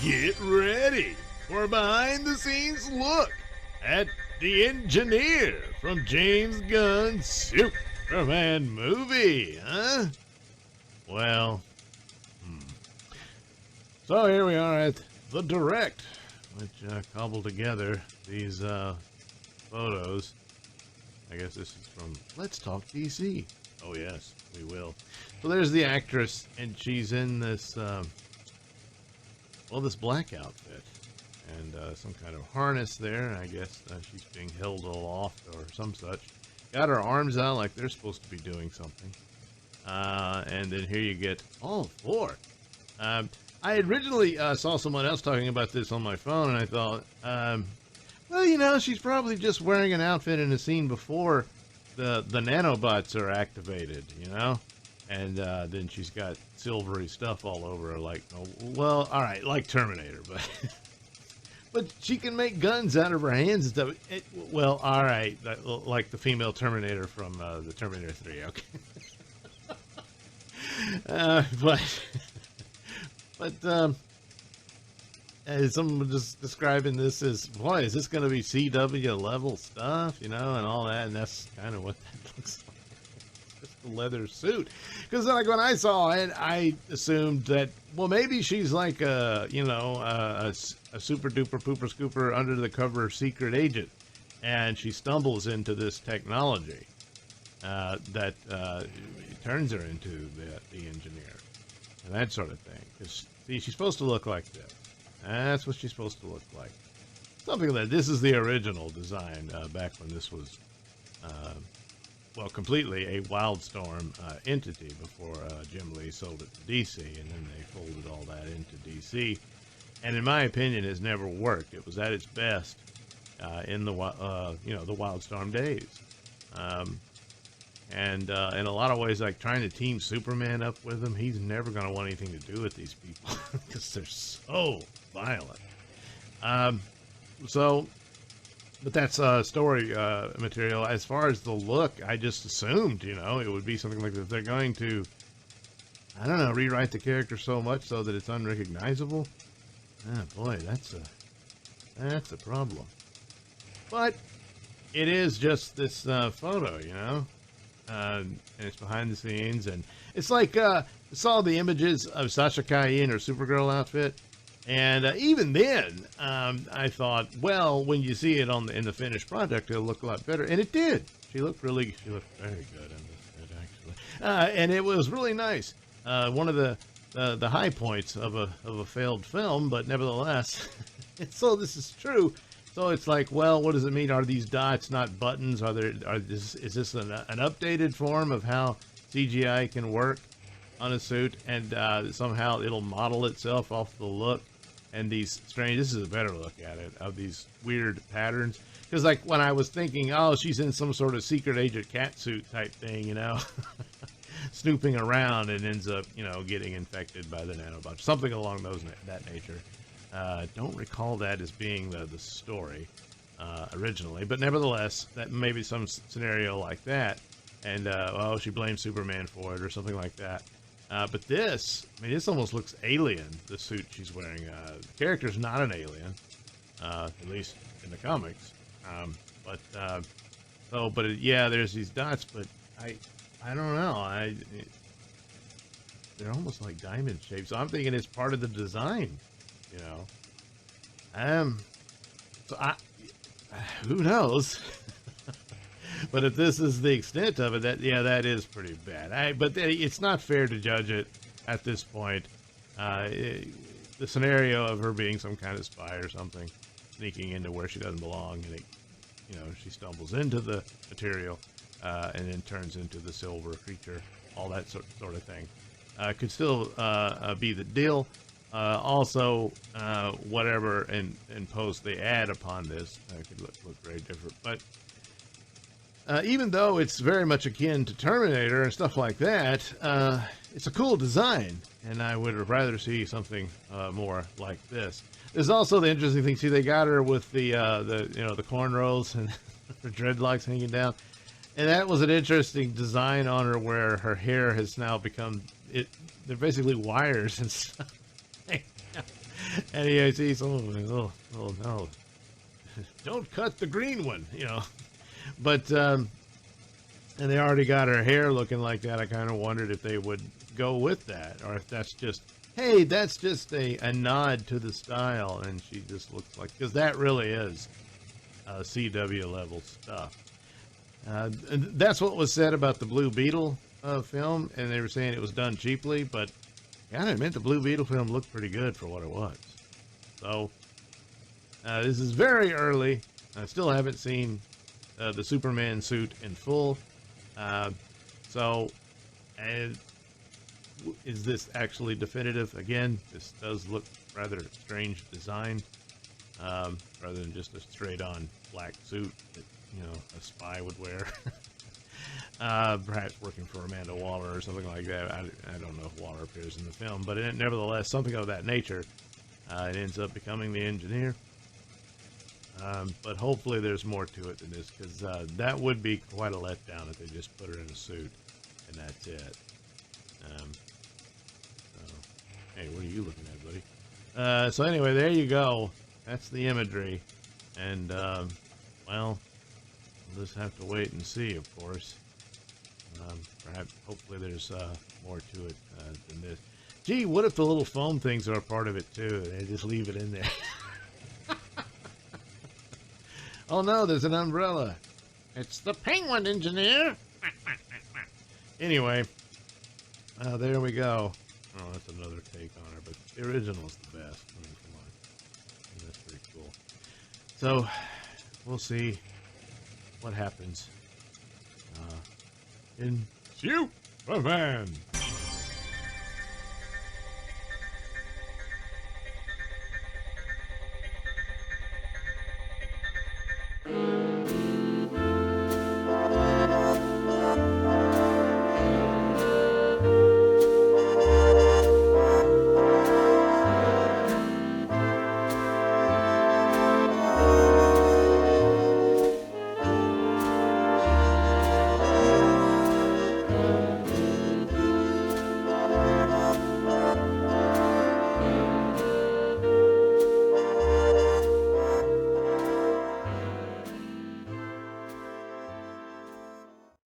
Get ready for a behind the scenes look at the engineer from James Gunn's Superman movie, huh? Well, hmm. So here we are at the direct, which cobbled together these photos. I guess this is from Let's Talk DC. Oh yes, we will. So there's the actress, and she's in this, this black outfit, and some kind of harness there. I guess she's being held aloft or some such. Got her arms out like they're supposed to be doing something. And then here you get all four. I originally saw someone else talking about this on my phone, and I thought, well, you know, she's probably just wearing an outfit in a scene before the nanobots are activated, you know? And then she's got silvery stuff all over her, like, oh, well, all right, like Terminator, but but she can make guns out of her hands and stuff. Well, all right, like the female Terminator from the Terminator 3, okay. But someone was just describing this as, boy, is this going to be CW level stuff, you know, and all that, and that's kind of what that looks like. It's just a leather suit. Because like when I saw it, I assumed that, well, maybe she's like a, you know, a super duper pooper scooper under the cover secret agent, and she stumbles into this technology that turns her into the engineer and that sort of thing. Because see, she's supposed to look like this. That's what she's supposed to look like. Something like that. This is the original design back when this was, well, completely a Wildstorm entity before Jim Lee sold it to DC, and then they folded all that into DC. And in my opinion, it's never worked. It was at its best in the the Wildstorm days. And in a lot of ways, like trying to team Superman up with him, he's never going to want anything to do with these people because they're so violent. But that's story material. As far as the look, I just assumed, you know, it would be something like that. They're going to, I don't know, rewrite the character so much so that it's unrecognizable. Ah, boy, that's a problem. But it is just this photo, you know. And it's behind the scenes, and it's like saw the images of Sasha Calle in her Supergirl outfit, and even then I thought, well, when you see it in the finished product, it'll look a lot better, and it did. She looked very good in this actually, and it was really nice. One of the high points of a failed film, but nevertheless, so this is true. So it's like, well, what does it mean? Are these dots not buttons? Is this an updated form of how CGI can work on a suit, and somehow it'll model itself off the look and these strange? This is a better look at it, of these weird patterns. Because like when I was thinking, oh, she's in some sort of secret agent cat suit type thing, you know, snooping around and ends up, you know, getting infected by the nanobots, something along that nature. Don't recall that as being the story originally, but nevertheless, that may be some scenario like that, and oh, she blames Superman for it or something like that. But this, I mean, this almost looks alien, the suit she's wearing. The character's not an alien, at least in the comics. Yeah, there's these dots, but I don't know. They're almost like diamond shaped, so I'm thinking it's part of the design. You know, who knows? But if this is the extent of it, that is pretty bad. But it's not fair to judge it at this point. The scenario of her being some kind of spy or something, sneaking into where she doesn't belong, and she stumbles into the material, and then turns into the silver creature, all that sort of thing, could still be the deal. Also, whatever in post they add upon this could look very different. But even though it's very much akin to Terminator and stuff like that, it's a cool design, and I would rather see something more like this. There's also the interesting thing. See, they got her with the cornrows and her dreadlocks hanging down, and that was an interesting design on her, where her hair has now become they're basically wires and stuff. And he sees, oh no, don't cut the green one, you know. But, and they already got her hair looking like that. I kind of wondered if they would go with that, or if that's just, hey, that's just a nod to the style, and she just looks like, because that really is CW level stuff. And that's what was said about the Blue Beetle film, and they were saying it was done cheaply, but I gotta admit the Blue Beetle film looked pretty good for what it was. So this is very early. I still haven't seen the Superman suit in full. So is this actually definitive? Again, this does look rather strange design, rather than just a straight-on black suit that, you know, a spy would wear. Perhaps working for Amanda Waller or something like that. I don't know if Waller appears in the film, but nevertheless, something of that nature. It ends up becoming the engineer. But hopefully there's more to it than this, because that would be quite a letdown if they just put her in a suit and that's it. Hey, what are you looking at, buddy? So anyway, there you go. That's the imagery. And, well, we'll just have to wait and see, of course. Perhaps, hopefully there's more to it than this. Gee, what if the little foam things are a part of it, too? They just leave it in there. Oh, no, there's an umbrella. It's the Penguin Engineer. Anyway, there we go. Oh, that's another take on her, but the original's the best. I mean, come on. That's pretty cool. So, we'll see what happens in Superman.